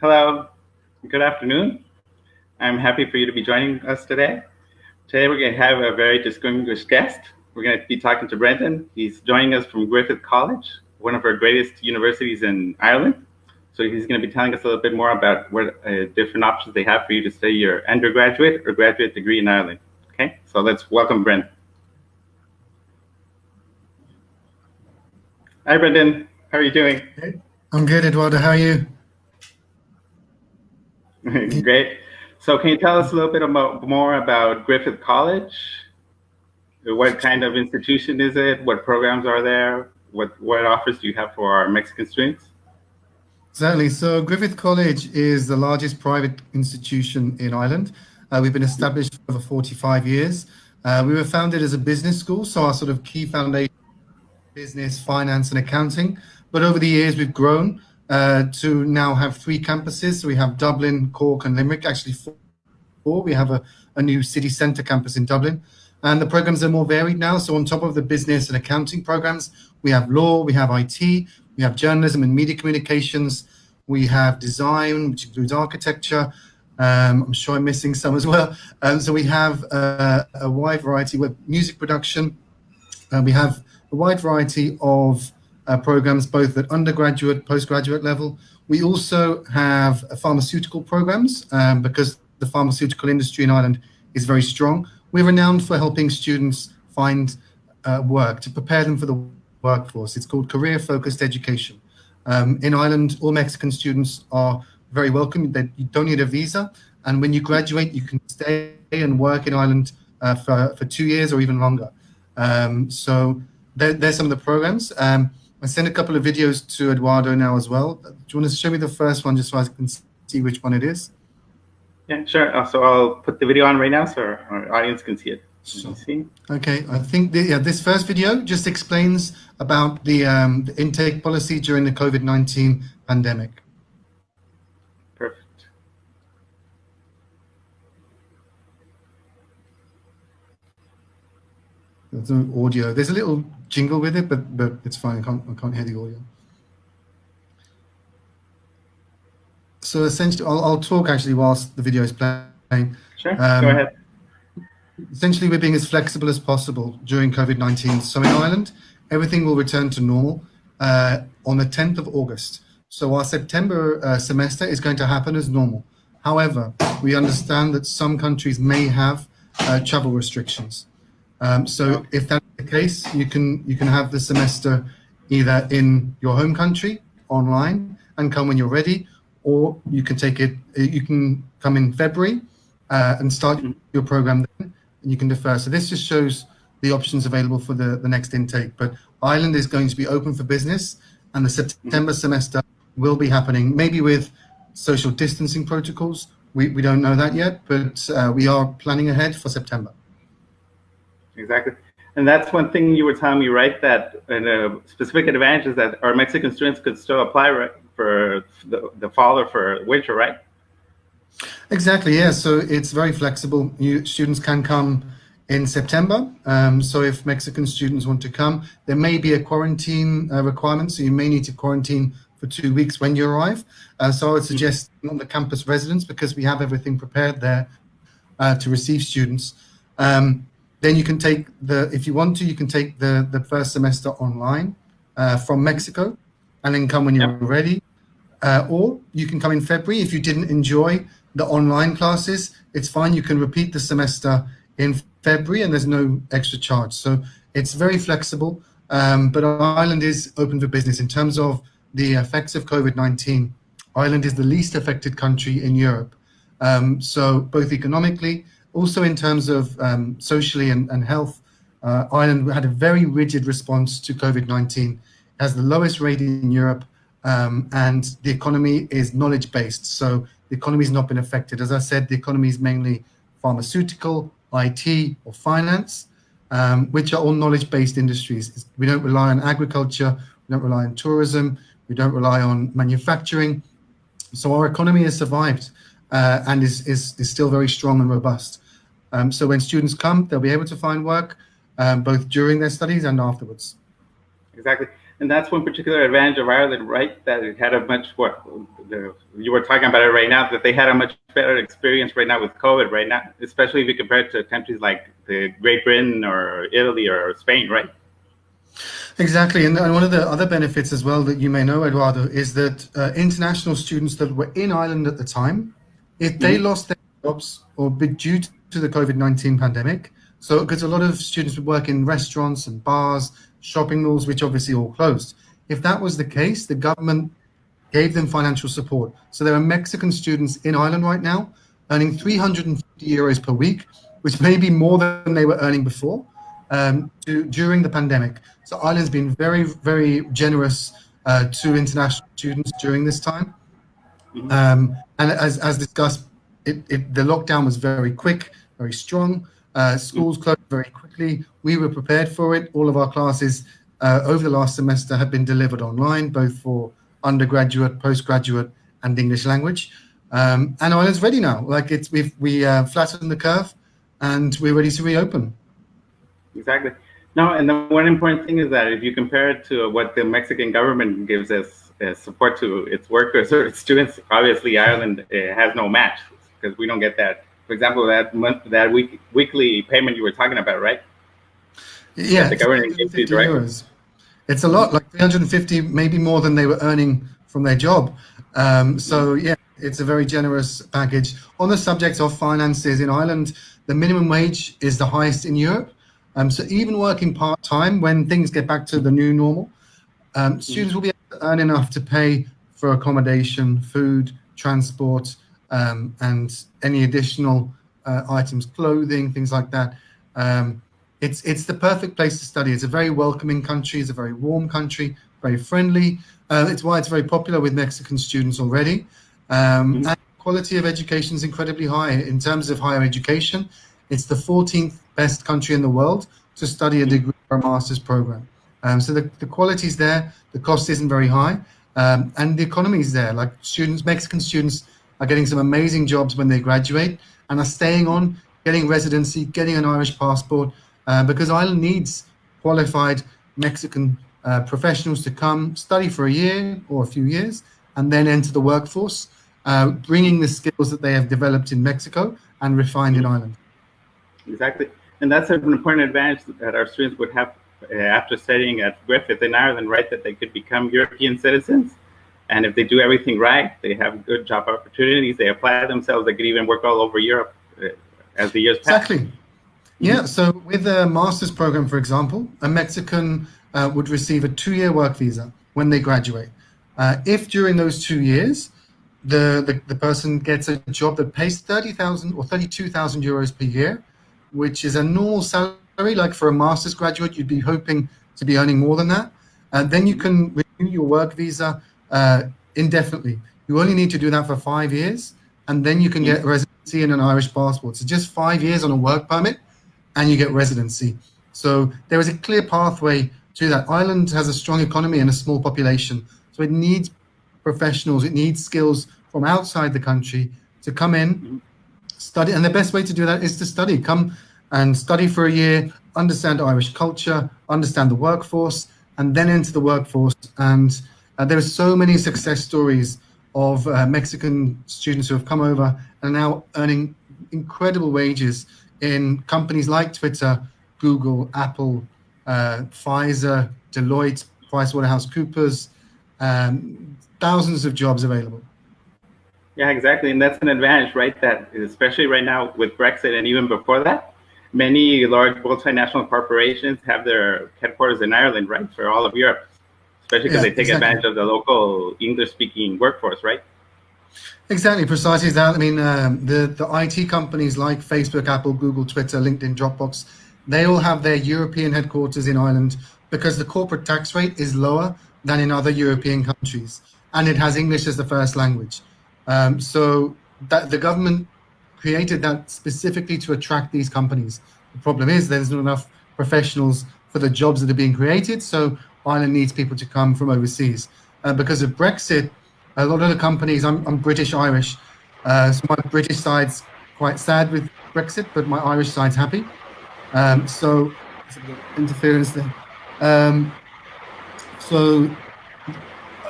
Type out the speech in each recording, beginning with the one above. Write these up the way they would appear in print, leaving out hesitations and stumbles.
Hello, good afternoon. I'm happy for you to be joining us today. Today we're going to have a very distinguished guest. We're going to be talking to Brendan. He's joining us from Griffith College, one of our greatest universities in Ireland. So he's going to be telling us a little bit more about what different options they have for you to study your undergraduate or graduate degree in Ireland. Okay, so let's welcome Brendan. Hi, Brendan. How are you doing? I'm good, Eduardo. How are you? Great. So can you tell us a little bit more about Griffith College? What kind of institution is it? What programs are there? What offers do you have for our Mexican students? Certainly. So Griffith College is the largest private institution in Ireland. We've been established for over 45 years. We were founded as a business school, so our sort of key foundation business, finance, and accounting. But over the years, we've grown to now have 3 campuses. So we have Dublin, Cork, and Limerick, actually 4. We have a new city centre campus in Dublin. And the programs are more varied now. So on top of the business and accounting programs, we have law, we have IT, we have journalism and media communications, we have design, which includes architecture. I'm sure I'm missing some as well. So we have a wide variety with music production. We have a wide variety of programs, both at undergraduate, postgraduate level. We also have pharmaceutical programs because the pharmaceutical industry in Ireland is very strong. We're renowned for helping students find work, to prepare them for the workforce. It's called career-focused education. In Ireland, all Mexican students are very welcome. You don't need a visa. And when you graduate, you can stay and work in Ireland for 2 years or even longer. So there's some of the programs. I sent a couple of videos to Eduardo now as well. Do you want to show me the first one just so I can see which one it is? Yeah, sure. So I'll put the video on right now so our audience can see it. Sure. Okay, I think this first video just explains about the intake policy during the COVID-19 pandemic. Perfect. There's no audio. There's a little jingle with it, but it's fine. I can't hear the audio. So essentially, I'll talk actually whilst the video is playing. Sure, go ahead. Essentially, we're being as flexible as possible during COVID-19. So in Ireland, everything will return to normal on the 10th of August. So our September semester is going to happen as normal. However, we understand that some countries may have travel restrictions. So if that's the case, you can have the semester either in your home country, online, and come when you're ready, or you can take it. You can come in February and start your program then, and you can defer. So this just shows the options available for the next intake. But Ireland is going to be open for business, and the September semester will be happening, maybe with social distancing protocols. We don't know that yet, but we are planning ahead for September. Exactly. And that's one thing you were telling me, right? That a specific advantage is that our Mexican students could still apply for the fall or for winter, right? Exactly, yeah. So it's very flexible. Students can come in September. So if Mexican students want to come, there may be a quarantine requirement. So you may need to quarantine for 2 weeks when you arrive. So I would suggest on the campus residence, because we have everything prepared there to receive students. Then you can take if you want to, you can take the first semester online from Mexico, and then come when you're Yep. ready. Or you can come in February. If you didn't enjoy the online classes, it's fine. You can repeat the semester in February, and there's no extra charge. So it's very flexible. But Ireland is open for business. In terms of the effects of COVID-19, Ireland is the least affected country in Europe. So both economically, also in terms of socially and health, Ireland had a very rigid response to COVID-19. It has the lowest rate in Europe, and the economy is knowledge-based. So the economy has not been affected. As I said, the economy is mainly pharmaceutical, IT, or finance, which are all knowledge-based industries. We don't rely on agriculture, we don't rely on tourism, we don't rely on manufacturing. So our economy has survived and is still very strong and robust. So when students come, they'll be able to find work both during their studies and afterwards. Exactly. And that's one particular advantage of Ireland, right? That it had a much, you were talking about it right now, that they had a much better experience right now with COVID right now, especially if you compare it to countries like Great Britain or Italy or Spain, right? Exactly. And one of the other benefits as well that you may know, Eduardo, is that international students that were in Ireland at the time, if they lost their jobs or due to the COVID-19 pandemic, so because a lot of students would work in restaurants and bars, shopping malls, which obviously all closed. If that was the case, the government gave them financial support. So there are Mexican students in Ireland right now earning 350 euros per week, which may be more than they were earning before during the pandemic. So Ireland's been very, very generous to international students during this time. And as discussed, the lockdown was very quick, very strong. Schools closed very quickly. We were prepared for it. All of our classes over the last semester have been delivered online, both for undergraduate, postgraduate, and English language. And Ireland's ready now. Like we flattened the curve, and we're ready to reopen. Exactly. No, and the one important thing is that if you compare it to what the Mexican government gives us support to its workers or its students, obviously Ireland has no match because we don't get that. For example, that weekly payment you were talking about, right? Yeah, the government gives you directly. euros. It's a lot, like 350, maybe more than they were earning from their job. So yeah, it's a very generous package. On the subject of finances in Ireland, the minimum wage is the highest in Europe. So even working part-time, when things get back to the new normal, students will be able to earn enough to pay for accommodation, food, transport, and any additional items, clothing, things like that. It's the perfect place to study. It's a very welcoming country. It's a very warm country, very friendly. It's why it's very popular with Mexican students already. And quality of education is incredibly high. In terms of higher education, it's the 14th best country in the world to study a degree or a master's program. So the quality is there, the cost isn't very high, and the economy is there. Like Mexican students are getting some amazing jobs when they graduate and are staying on, getting residency, getting an Irish passport, because Ireland needs qualified Mexican professionals to come study for a year or a few years and then enter the workforce, bringing the skills that they have developed in Mexico and refined in Ireland. Exactly. And that's an important advantage that our students would have after studying at Griffith in Ireland, right? That they could become European citizens. And if they do everything right, they have good job opportunities, they apply themselves, they could even work all over Europe as the years pass. Exactly. Yeah, so with a master's program, for example, a Mexican would receive a 2-year work visa when they graduate. If during those 2 years, the person gets a job that pays 30,000 or 32,000 euros per year, which is a normal salary, like for a master's graduate, you'd be hoping to be earning more than that. Then you can renew your work visa indefinitely. You only need to do that for 5 years, and then you can get residency and an Irish passport. So just 5 years on a work permit, and you get residency. So there is a clear pathway to that. Ireland has a strong economy and a small population, so it needs professionals, it needs skills from outside the country to come in, study, and the best way to do that is to study. Come and study for a year, understand Irish culture, understand the workforce, and then enter the workforce. And there are so many success stories of Mexican students who have come over and are now earning incredible wages, in companies like Twitter, Google, Apple, Pfizer, Deloitte, PricewaterhouseCoopers, thousands of jobs available. Yeah, exactly. And that's an advantage, right? That especially right now with Brexit and even before that, many large multinational corporations have their headquarters in Ireland, right? For all of Europe, especially because they take advantage of the local English-speaking workforce, right? Exactly, precisely that. I mean, the IT companies like Facebook, Apple, Google, Twitter, LinkedIn, Dropbox, they all have their European headquarters in Ireland because the corporate tax rate is lower than in other European countries, and it has English as the first language. So that the government created that specifically to attract these companies. The problem is there's not enough professionals for the jobs that are being created, so Ireland needs people to come from overseas. Because of Brexit, a lot of the companies, I'm British Irish, so my British side's quite sad with Brexit, but my Irish side's happy. So there's a bit of interference there. So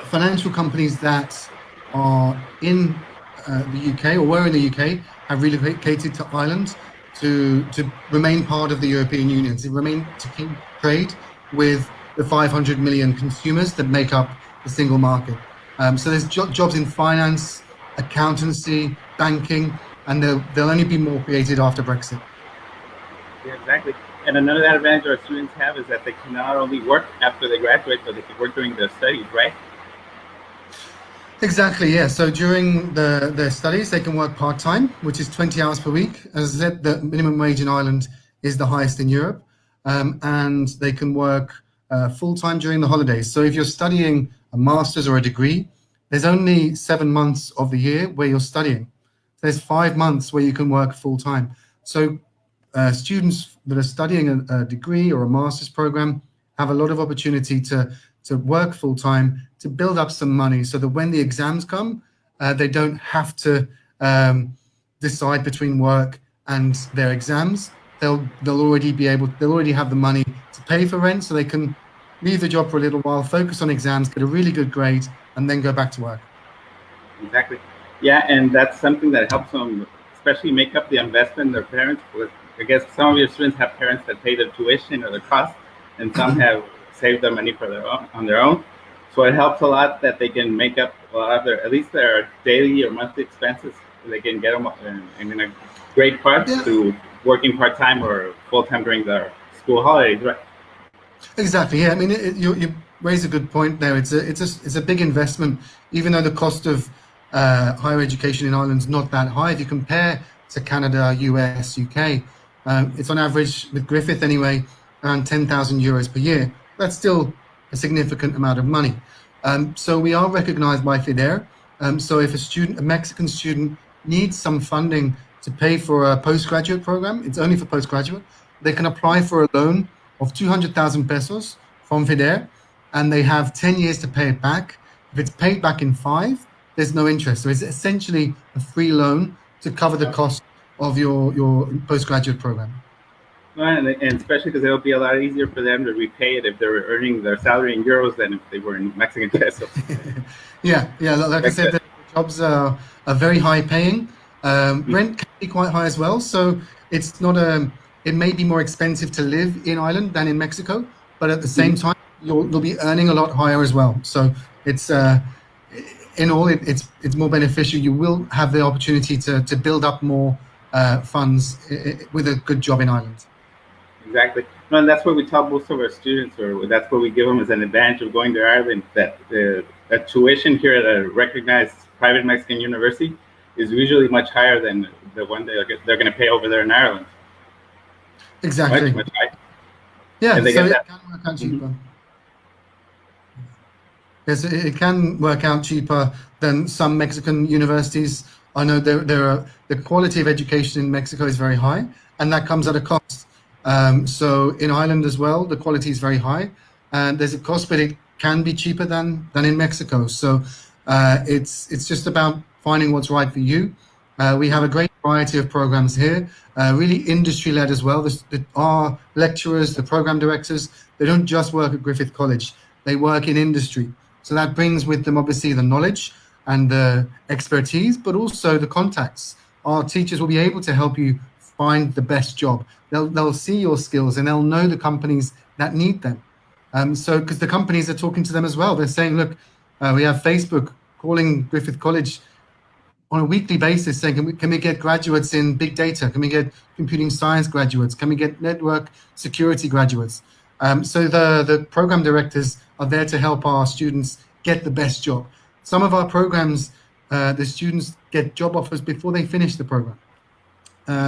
financial companies that are in the UK or were in the UK have relocated to Ireland to remain part of the European Union, to keep trade with the 500 million consumers that make up the single market. So there's jobs in finance, accountancy, banking, and there'll only be more created after Brexit. Yeah, exactly. And another advantage our students have is that they can not only work after they graduate, but they can work during their studies, right? Exactly, yeah. So during their studies, they can work part-time, which is 20 hours per week. As I said, the minimum wage in Ireland is the highest in Europe. And they can work full-time during the holidays. So if you're studying a master's or a degree, there's only 7 months of the year where you're studying. There's 5 months where you can work full-time. So students that are studying a degree or a master's program have a lot of opportunity to work full-time, to build up some money so that when the exams come, they don't have to decide between work and their exams. They'll already have the money to pay for rent, so they can leave the job for a little while, focus on exams, get a really good grade, and then go back to work. Exactly. Yeah, and that's something that helps them, especially make up the investment their parents. I guess some of your students have parents that pay their tuition or their cost, and some have saved their money on their own. So it helps a lot that they can make up a lot of at least their daily or monthly expenses. They can get them in a great part to working part-time or full-time during their school holidays, right? Exactly. Yeah. I mean, you raise a good point there. It's a big investment, even though the cost of higher education in Ireland is not that high. If you compare to Canada, US, UK, it's on average with Griffith anyway around 10,000 euros per year. That's still a significant amount of money. So we are recognised by FIDER. So if a Mexican student needs some funding to pay for a postgraduate program, it's only for postgraduate, they can apply for a loan of 200,000 pesos from FIDER, and they have 10 years to pay it back. If it's paid back in 5, there's no interest. So it's essentially a free loan to cover the cost of your postgraduate program. And especially because it'll be a lot easier for them to repay it if they're earning their salary in euros than if they were in Mexican pesos. Yeah. Like I said, the jobs are very high paying. Rent can be quite high as well. So it's not it may be more expensive to live in Ireland than in Mexico, but at the same time, you'll be earning a lot higher as well. So it's in all, it's more beneficial. You will have the opportunity to build up more funds with a good job in Ireland. Exactly. No, and that's what we tell most of our students, or that's what we give them as an advantage of going to Ireland, that the tuition here at a recognized private Mexican university is usually much higher than the one they're going to pay over there in Ireland. Exactly. Much higher. Yeah, and they so get it can work out cheaper. Yes, it can work out cheaper than some Mexican universities. I know the quality of education in Mexico is very high, and that comes at a cost. So in Ireland as well, the quality is very high, and there's a cost, but it can be cheaper than in Mexico. So it's just about finding what's right for you. We have a great variety of programs here, really industry-led as well. Our lecturers, the program directors, they don't just work at Griffith College, they work in industry. So that brings with them obviously the knowledge and the expertise, but also the contacts. Our teachers will be able to help you find the best job. They'll see your skills and they'll know the companies that need them. So because the companies are talking to them as well, they're saying, look, we have Facebook calling Griffith College on a weekly basis saying, can we get graduates in big data? Can we get computing science graduates? Can we get network security graduates? So the program directors are there to help our students get the best job. Some of our programs, the students get job offers before they finish the program.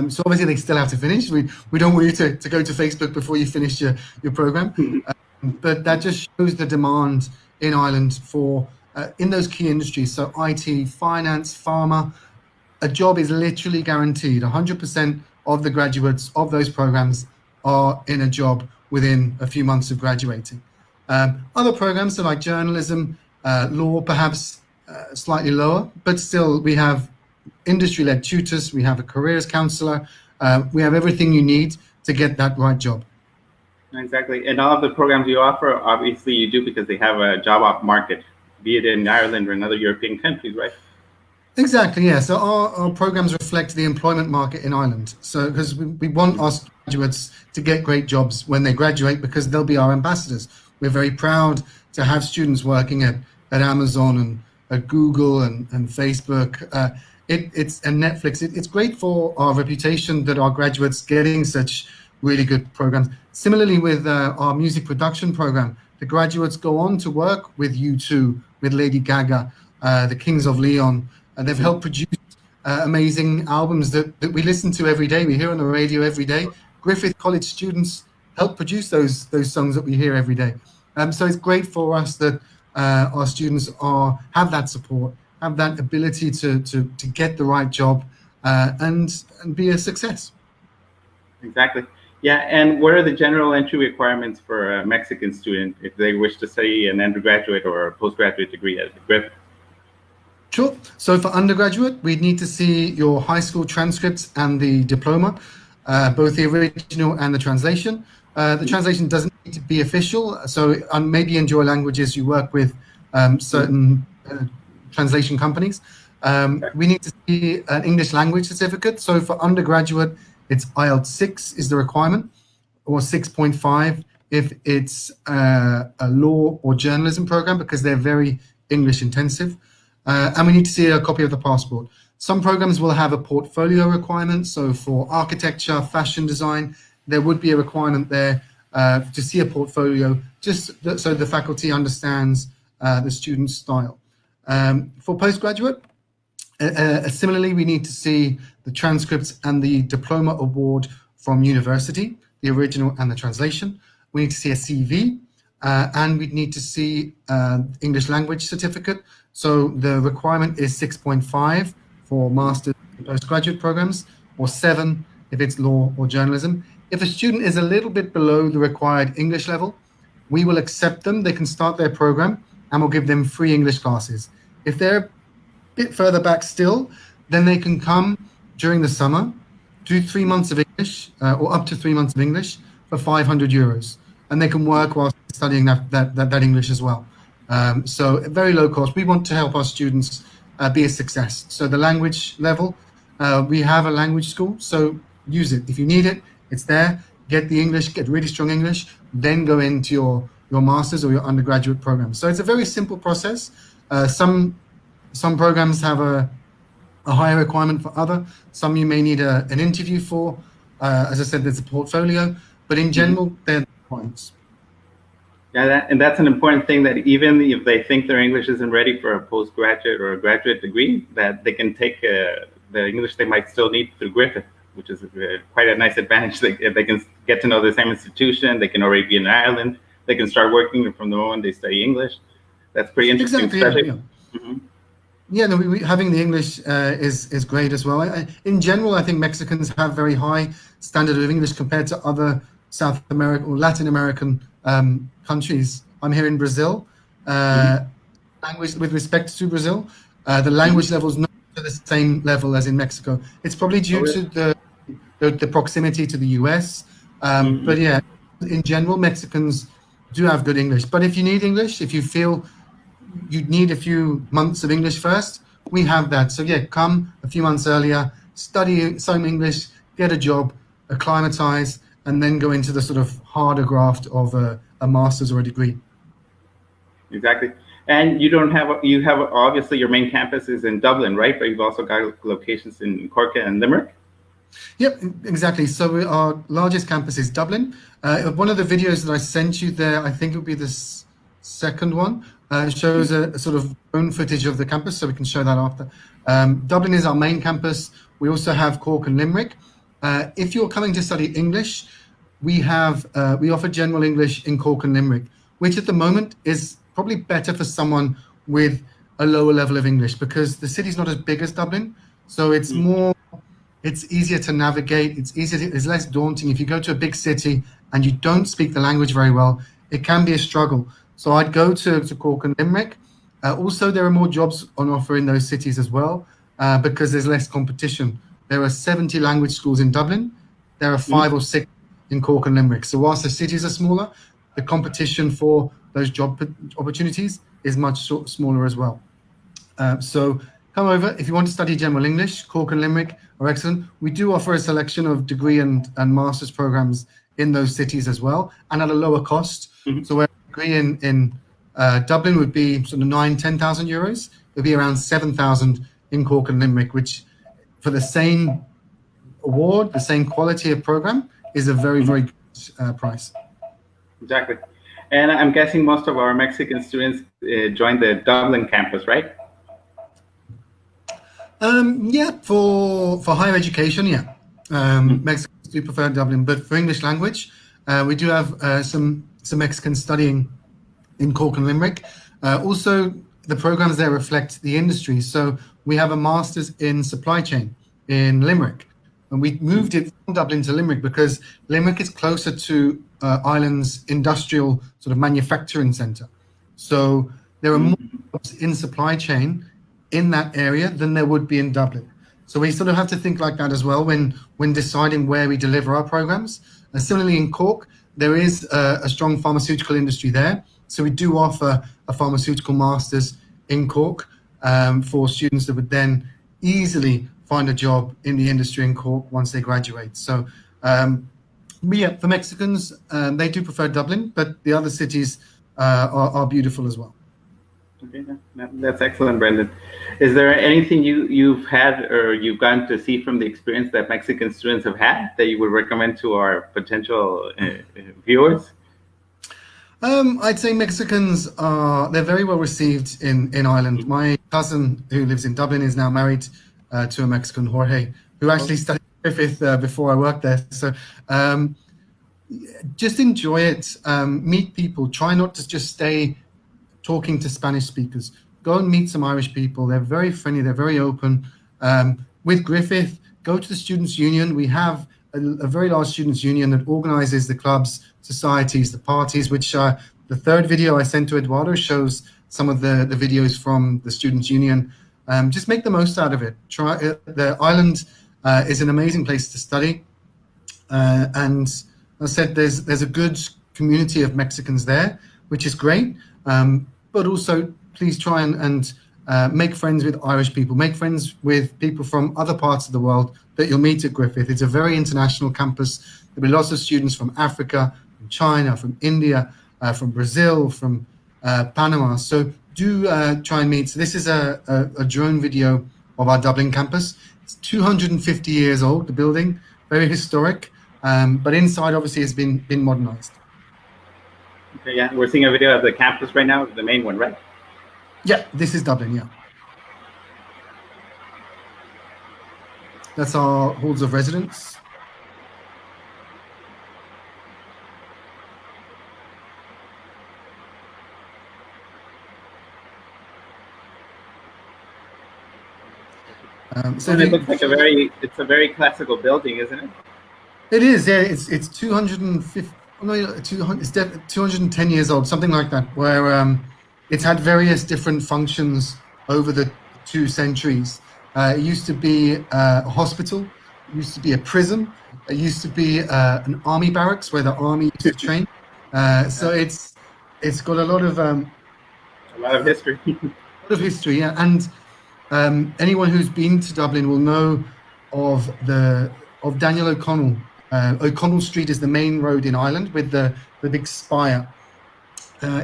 So obviously they still have to finish. We don't want you to go to Facebook before you finish your program. But that just shows the demand in Ireland for in those key industries. So IT, finance, pharma, a job is literally guaranteed. 100% of the graduates of those programs are in a job within a few months of graduating. Other programs, so like journalism, law, perhaps slightly lower, but still we have industry-led tutors, we have a careers counselor, we have everything you need to get that right job. Exactly. And all of the programs you offer, obviously you do because they have a job op market, be it in Ireland or in other European countries, right? Exactly, yeah. So our programs reflect the employment market in Ireland. So because we want our graduates to get great jobs when they graduate because they'll be our ambassadors. We're very proud to have students working at Amazon and at Google and Facebook. It's and Netflix. It's great for our reputation that our graduates getting such really good programs. Similarly with our music production program, the graduates go on to work with U2, with Lady Gaga, the Kings of Leon, and they've helped produce amazing albums that we listen to every day. We hear on the radio every day. Griffith College students help produce those songs that we hear every day. So it's great for us that our students have that support, have that ability to get the right job and be a success. Exactly. Yeah, and what are the general entry requirements for a Mexican student if they wish to study an undergraduate or a postgraduate degree at Griffith? Sure. So for undergraduate, we'd need to see your high school transcripts and the diploma, both the original and the translation. The translation doesn't need to be official. So maybe in your languages, you work with certain translation companies. We need to see an English language certificate. So for undergraduate, it's IELTS 6 is the requirement, or 6.5 if it's a law or journalism program, because they're very English intensive. And we need to see a copy of the passport. Some programs will have a portfolio requirement. So for architecture, fashion design, there would be a requirement there to see a portfolio, just so the faculty understands the student's style. For postgraduate, similarly, we need to see the transcripts and the diploma award from university, the original and the translation. We need to see a CV, and we need to see English language certificate. So the requirement is 6.5 for master's and postgraduate programs, or 7 if it's law or journalism. If a student is a little bit below the required English level, we will accept them. They can start their program and we'll give them free English classes. If they're a bit further back still, then they can come during the summer, do 3 months of English, or up to 3 months of English for €500. And they can work while studying that English as well. So very low cost. We want to help our students be a success. So the language level, we have a language school, so use it. If you need it, it's there. Get the English, get really strong English, then go into your master's or your undergraduate program. So it's a very simple process. Some programs have a higher requirement for other. Some you may need an interview for. As I said, there's a portfolio, but in general, they're the requirements. Yeah, and that's an important thing, that even if they think their English isn't ready for a postgraduate or a graduate degree, that they can take the English they might still need through Griffith, which is quite a nice advantage. They can get to know the same institution. They can already be in Ireland. They can start working from the moment they study English. That's pretty interesting. Exactly. Yeah, no, having the English is great as well. In general, I think Mexicans have very high standard of English compared to other South American or Latin American countries. I'm here in Brazil. Language, with respect to Brazil, the language level is not to the same level as in Mexico. It's probably due to the proximity to the US. But yeah, in general, Mexicans do have good English. But if you need English, if you feel you need a few months of English first, we have that. So yeah, come a few months earlier, study some English, get a job, acclimatize, and then go into the sort of harder graft of a master's or a degree. Exactly. And you have obviously your main campus is in Dublin, right? But you've also got locations in Cork and Limerick. Yep, exactly. So our largest campus is Dublin. One of the videos that I sent you there, I think it would be this second one, shows a sort of drone footage of the campus, so we can show that after. Dublin is our main campus. We also have Cork and Limerick. If you're coming to study English, we offer general English in Cork and Limerick, which at the moment is probably better for someone with a lower level of English, because the city's not as big as Dublin, so it's easier to navigate. It's less daunting. If you go to a big city and you don't speak the language very well, it can be a struggle. So I'd go to Cork and Limerick. Also, there are more jobs on offer in those cities as well, because there's less competition. There are 70 language schools in Dublin. There are 5 or 6 in Cork and Limerick. So whilst the cities are smaller, the competition for those job opportunities is much smaller as well. So come over. If you want to study general English, Cork and Limerick are excellent. We do offer a selection of degree and master's programs in those cities as well, and at a lower cost. So where a degree in Dublin would be sort of 10,000 euros, it would be around 7,000 in Cork and Limerick, which for the same award, the same quality of program, is a very, very good price. Exactly. And I'm guessing most of our Mexican students join the Dublin campus, right? Yeah, for higher education, yeah. Mexicans do prefer Dublin, but for English language, we do have some Mexicans studying in Cork and Limerick. Also, the programs there reflect the industry. So we have a master's in supply chain in Limerick, and we moved it from Dublin to Limerick because Limerick is closer to Ireland's industrial sort of manufacturing centre. So there are more jobs in supply chain in that area than there would be in Dublin. So we sort of have to think like that as well when deciding where we deliver our programs. Similarly, in Cork, there is a strong pharmaceutical industry there. So we do offer a pharmaceutical master's in Cork for students that would then easily find a job in the industry in Cork once they graduate. So yeah, for Mexicans, they do prefer Dublin, but the other cities are beautiful as well. Okay, that's excellent, Brendan. Is there anything you've had or you've gotten to see from the experience that Mexican students have had that you would recommend to our potential viewers? I'd say Mexicans they're very well received in Ireland. My cousin who lives in Dublin is now married to a Mexican, Jorge, who actually studied Griffith before I worked there. So just enjoy it, meet people, try not to just stay talking to Spanish speakers. Go and meet some Irish people. They're very friendly, they're very open. With Griffith, go to the Students' Union. We have a very large Students' Union that organizes the clubs, societies, the parties, which the third video I sent to Eduardo shows some of the videos from the Students' Union. Just make the most out of it. The island is an amazing place to study. And as I said, there's a good community of Mexicans there, which is great. But also, please try and make friends with Irish people, make friends with people from other parts of the world that you'll meet at Griffith. It's a very international campus. There'll be lots of students from Africa, from China, from India, from Brazil, from Panama. So do try and meet. So this is a drone video of our Dublin campus. It's 250 years old, the building, very historic, but inside obviously has been modernized. Okay, yeah, we're seeing a video of the campus right now, the main one, right? Yeah, this is Dublin, yeah. That's our halls of residence. So it looks like it's a very classical building, isn't it? It is, yeah. It's 250. No, it's 210 years old, something like that, where it's had various different functions over the 2 centuries. It used to be a hospital, it used to be a prison, it used to be an army barracks where the army used to train. So it's got a lot of history. A lot of history, yeah. And anyone who's been to Dublin will know of the of Daniel O'Connell. O'Connell Street is the main road in Ireland with the big spire.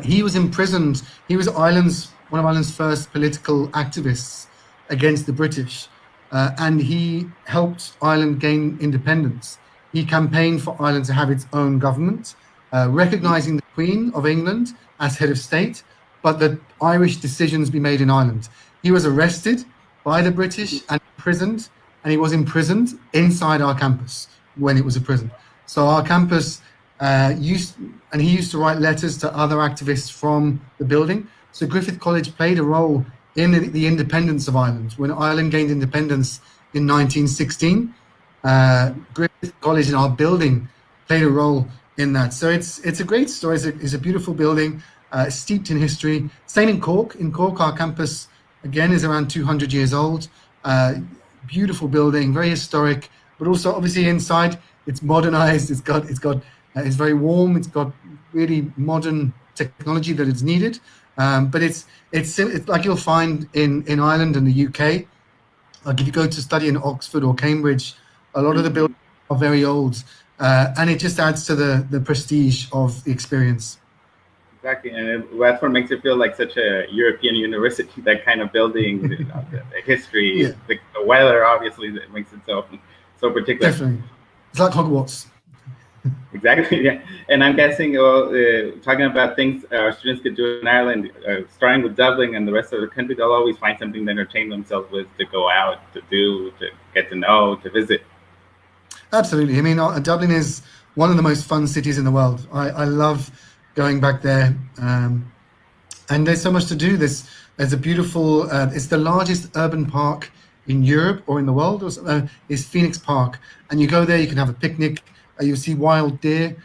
He was imprisoned. He was one of Ireland's first political activists against the British, and he helped Ireland gain independence. He campaigned for Ireland to have its own government, recognizing the Queen of England as head of state, but that Irish decisions be made in Ireland. He was arrested by the British and imprisoned, and he was imprisoned inside our campus when it was a prison. So our campus he used to write letters to other activists from the building. So Griffith College played a role in the independence of Ireland. When Ireland gained independence in 1916, Griffith College in our building played a role in that. So it's a great story. It's a beautiful building, steeped in history. Same in Cork. In Cork, our campus again is around 200 years old. Beautiful building, very historic, but also obviously inside it's modernized. It's very warm. It's got really modern technology that is needed. But it's like you'll find in Ireland and the UK. Like if you go to study in Oxford or Cambridge, a lot of the buildings are very old, and it just adds to the prestige of the experience. Exactly, and that's what makes it feel like such a European university. That kind of building, the history, Yeah. the weather, obviously, that makes it so particular. Definitely, it's like Hogwarts. Exactly, yeah. And I'm guessing, talking about things our students could do in Ireland, starting with Dublin and the rest of the country, they'll always find something to entertain themselves with, to go out, to do, to get to know, to visit. Absolutely. I mean, Dublin is one of the most fun cities in the world. I love going back there, and there's so much to do. There's a beautiful. It's the largest urban park in Europe or in the world. Is Phoenix Park, and you go there. You can have a picnic. You'll see wild deer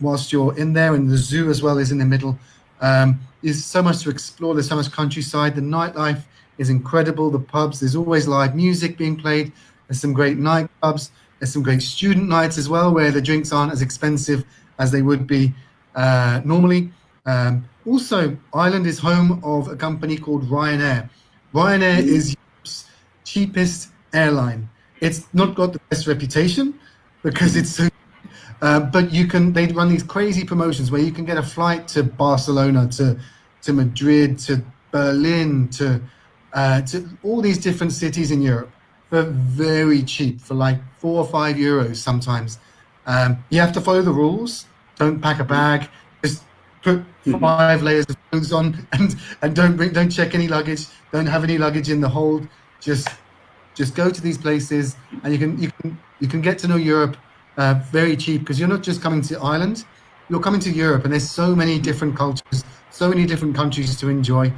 whilst you're in there, and the zoo as well is in the middle. There's so much to explore. There's so much countryside. The nightlife is incredible. The pubs. There's always live music being played. There's some great nightclubs. There's some great student nights as well, where the drinks aren't as expensive as they would be normally. Also, Ireland is home of a company called Ryanair. Ryanair is Europe's cheapest airline. It's not got the best reputation because it's so, but they run these crazy promotions where you can get a flight to Barcelona, to Madrid, to Berlin, to all these different cities in Europe for very cheap, for like €4 or €5 sometimes. You have to follow the rules. Don't pack a bag. Just put 5 layers of clothes on, and don't check any luggage. Don't have any luggage in the hold. Just go to these places, and you can get to know Europe very cheap, because you're not just coming to Ireland, you're coming to Europe, and there's so many different cultures, so many different countries to enjoy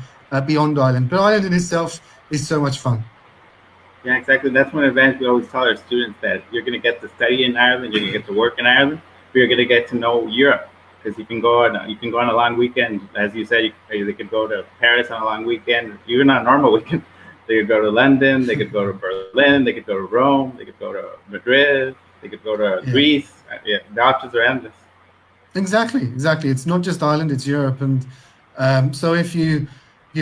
beyond Ireland. But Ireland in itself is so much fun. Yeah, exactly. That's one advantage we always tell our students, that you're going to get to study in Ireland, you're going to get to work in Ireland, but you're going to get to know Europe, because you can go on a long weekend. As you said, they could go to Paris on a long weekend, even on a normal weekend. They could go to London, they could go to Berlin, they could go to Rome, they could go to Madrid, they could go to Greece. Yeah, the options are endless. Exactly. It's not just Ireland, it's Europe. And so if you're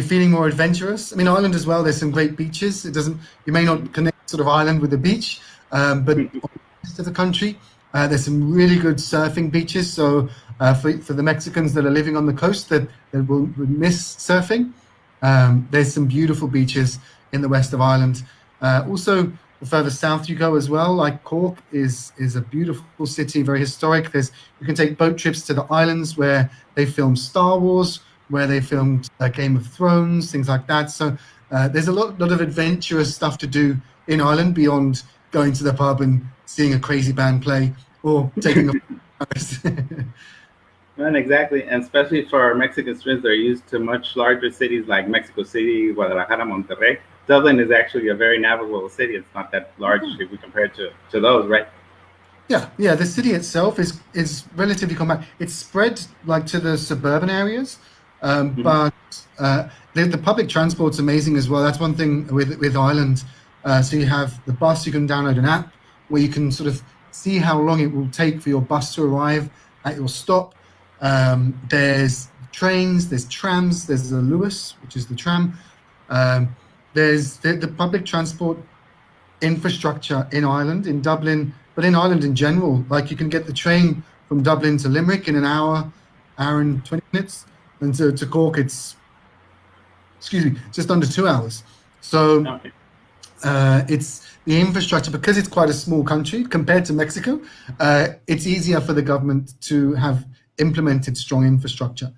feeling more adventurous, I mean, Ireland as well, there's some great beaches. You may not connect sort of Ireland with the beach, but on the rest of the country, there's some really good surfing beaches. So for the Mexicans that are living on the coast that will miss surfing, there's some beautiful beaches in the west of Ireland. Also, the further south you go as well, like Cork is a beautiful city, very historic. You can take boat trips to the islands where they filmed Star Wars, where they filmed Game of Thrones, things like that. So there's a lot of adventurous stuff to do in Ireland beyond going to the pub and seeing a crazy band play or taking a Well, exactly, and especially for our Mexican students, they're used to much larger cities like Mexico City, Guadalajara, Monterrey. Dublin is actually a very navigable city. It's not that large if we compare it to those, right? Yeah. The city itself is relatively compact. It's spread like to the suburban areas, but the public transport's amazing as well. That's one thing with Ireland. So you have the bus. You can download an app where you can sort of see how long it will take for your bus to arrive at your stop. There's trains, there's trams, there's the Lewis, which is the tram. There's the public transport infrastructure in Ireland, in Dublin, but in Ireland in general. Like you can get the train from Dublin to Limerick in an hour and 20 minutes, and to Cork it's, excuse me, just under 2 hours. So Okay. it's the infrastructure, because it's quite a small country compared to Mexico. It's easier for the government to have implemented strong infrastructure.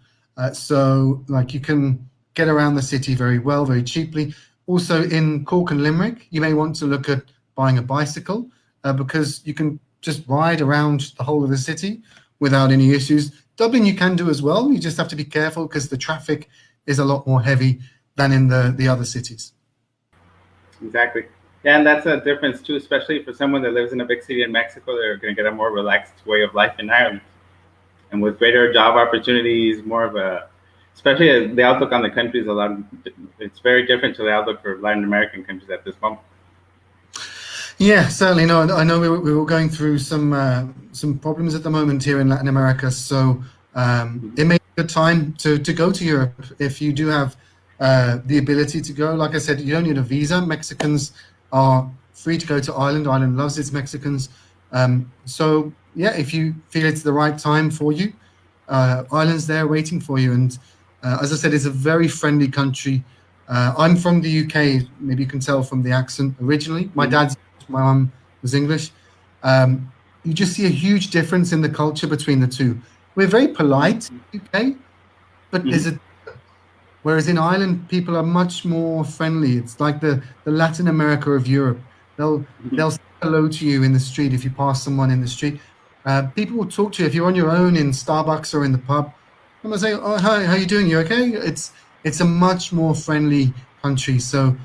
So like you can get around the city very well, very cheaply. Also in Cork and Limerick, you may want to look at buying a bicycle, because you can just ride around the whole of the city without any issues. Dublin you can do as well. You just have to be careful because the traffic is a lot more heavy than in the other cities. Exactly. Yeah, and that's a difference too, especially for someone that lives in a big city in Mexico. They're going to get a more relaxed way of life in Ireland, and with greater job opportunities, more of a, especially the outlook on the country is a lot. It's very different to the outlook for Latin American countries at this moment. Yeah, certainly. No, I know we were going through some problems at the moment here in Latin America. So it may be a good time to go to Europe if you do have the ability to go. Like I said, you don't need a visa. Mexicans are free to go to Ireland. Ireland loves its Mexicans. So yeah, if you feel it's the right time for you, Ireland's there waiting for you. And as I said, it's a very friendly country. I'm from the UK. Maybe you can tell from the accent originally. My Mm-hmm. dad's, my mum was English. You just see a huge difference in the culture between the two. We're very polite in the UK, but Mm-hmm. whereas in Ireland, people are much more friendly. It's like the Latin America of Europe. They'll say hello to you in the street if you pass someone in the street. People will talk to you if you're on your own in Starbucks or in the pub. And they'll say, "Oh, hi, how you doing? You okay?" It's a much more friendly country. So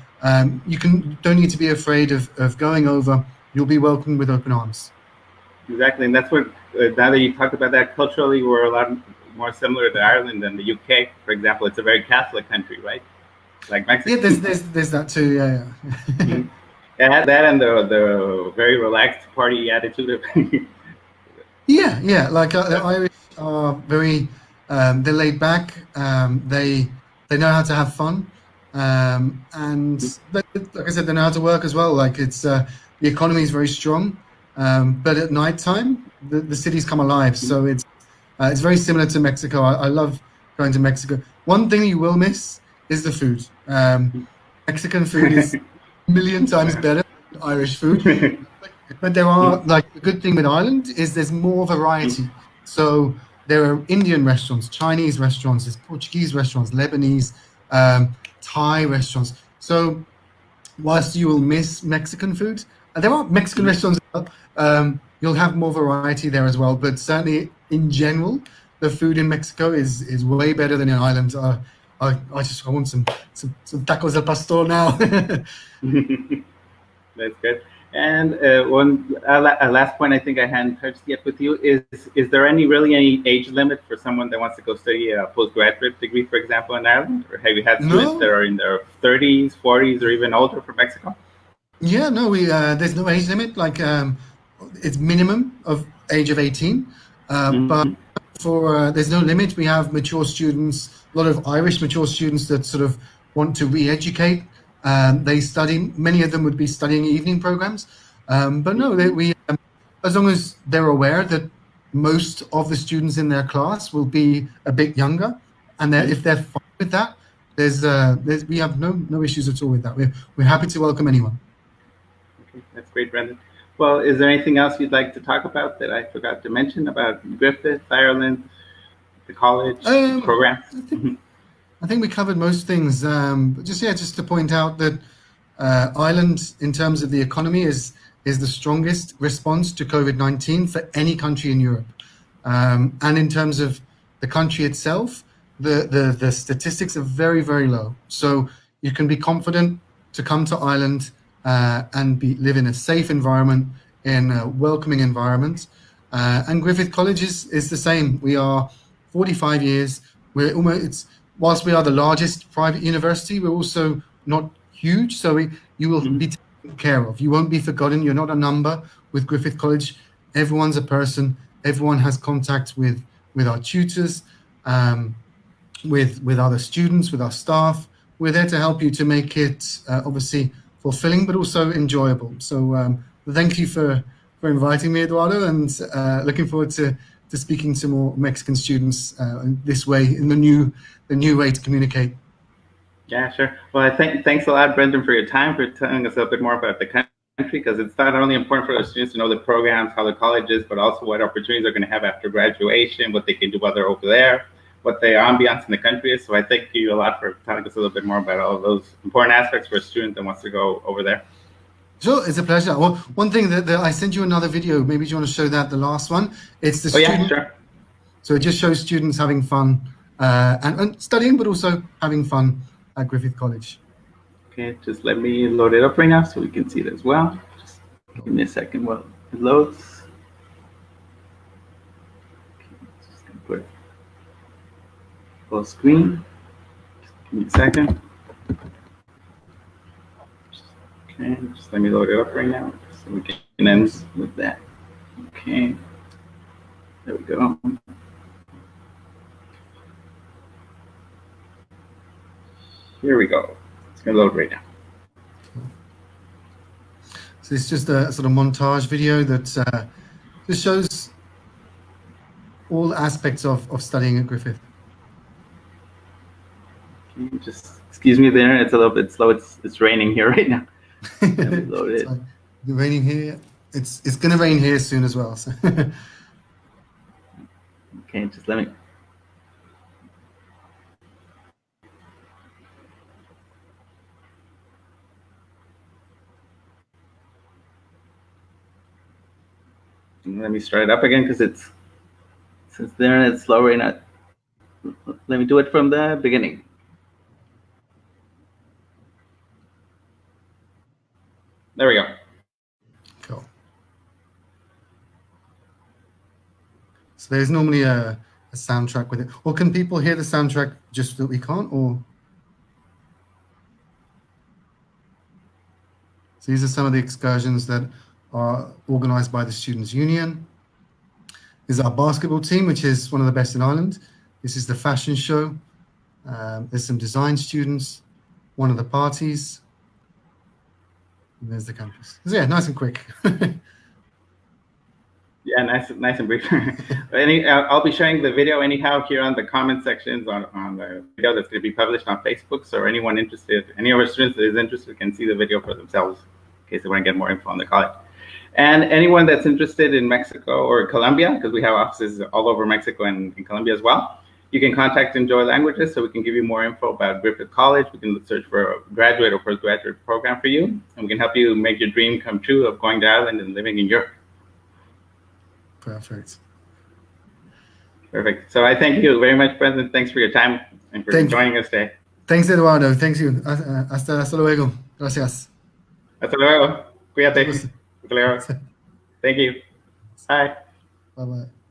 you don't need to be afraid of going over. You'll be welcomed with open arms. Exactly, and that's what. Now that you talked about that, culturally, we're a lot more similar to Ireland than the UK. For example, it's a very Catholic country, right? Like Yeah, Mexico. there's that too. Yeah, yeah. Mhm. That and the very relaxed party attitude of. Yeah, yeah. Like the Irish are very they're laid back. They know how to have fun, and like I said, they know how to work as well. Like the economy is very strong, but at night time the cities come alive. So it's very similar to Mexico. I love going to Mexico. One thing you will miss is the food. Mexican food is a million times better than Irish food. But there are, like, the good thing with Ireland is there's more variety. So there are Indian restaurants, Chinese restaurants, there's Portuguese restaurants, Lebanese, Thai restaurants. So whilst you will miss Mexican food, and there are Mexican restaurants as well, you'll have more variety there as well. But certainly in general, the food in Mexico is way better than in Ireland. I want some tacos del pastor now. That's good. And one a last point I think I hadn't touched yet with you is there any age limit for someone that wants to go study a postgraduate degree, for example, in Ireland? Or have you had students that No. are in their 30s, 40s, or even older from Mexico? Yeah, no, we there's no age limit. Like it's minimum of age of 18, but Mm-hmm. for there's no limit. We have mature students, a lot of Irish mature students that sort of want to re-educate. They study. Many of them would be studying evening programs, but no, we as long as they're aware that most of the students in their class will be a bit younger, and that if they're fine with that, there's we have no issues at all with that. We're happy to welcome anyone. Okay, that's great, Brendan. Well, is there anything else you'd like to talk about that I forgot to mention about Griffith, Ireland, the college, its Um, programs? I think I think we covered most things. But just to point out that Ireland, in terms of the economy, is the strongest response to COVID-19 for any country in Europe. And in terms of the country itself, the statistics are very low. So you can be confident to come to Ireland and live in a safe environment, in a welcoming environment. And Griffith College is the same. We are 45 years. We're almost it's whilst we are the largest private university, we're also not huge. So you will Mhm. be taken care of. You won't be forgotten. You're not a number with Griffith College. Everyone's a person. Everyone has contact with our tutors, with other students, with our staff. We're there to help you to make it obviously fulfilling, but also enjoyable. So thank you for inviting me, Eduardo, and looking forward to speaking to more Mexican students this way, in the new way to communicate. Yeah, sure. Well, thanks a lot, Brendan, for your time, for telling us a bit more about the country, because it's not only important for the students to know the programs, how the college is, but also what opportunities they're going to have after graduation, what they can do while they're over there, what the ambiance in the country is. So I thank you a lot for telling us a little bit more about all of those important aspects for a student that wants to go over there. Sure, it's a pleasure. Well, one thing that I sent you another video. Maybe you want to show that, the last one. It's the student. Yeah, sure. So it just shows students having fun and studying, but also having fun at Griffith College. Okay, just let me load it up right now so we can see it as well. Just give me a second while it loads. Okay, just gonna put full screen. Just give me a second. Okay, just let me load it up right now so we can end with that. Okay, there we go. Here we go. It's gonna load right now. So it's just a sort of montage video that just shows all aspects of studying at Griffith. Okay, just excuse me there, it's a little bit slow. It's raining here right now. Let me load it. It's raining here. It's going to rain here soon as well. So. Okay, just let me. Let me start it up again because since there and it's slow right now. Let me do it from the beginning. There we go. Cool. So there's normally a soundtrack with it. Or can people hear the soundtrack just that we can't? Or so these are some of the excursions that are organized by the Students' Union. This is our basketball team, which is one of the best in Ireland. This is the fashion show. There's some design students, one of the parties. And there's the campus. So yeah, nice and quick. Yeah, nice and brief. I'll be sharing the video anyhow here on the comment sections on the video that's going to be published on Facebook. So anyone interested, any of our students that is interested, can see the video for themselves in case they want to get more info on the college. And anyone that's interested in Mexico or Colombia, because we have offices all over Mexico and in Colombia as well, you can contact Enjoy Languages so we can give you more info about Griffith College. We can search for a graduate or postgraduate program for you, and we can help you make your dream come true of going to Ireland and living in Europe. Perfect. Perfect. So I thank you very much, Brendan. Thanks for your time and for joining us today. Thanks, Eduardo. Thanks you. Hasta luego. Gracias. Hasta luego. Cuídate. Hasta luego. Thank you. Bye. Bye-bye.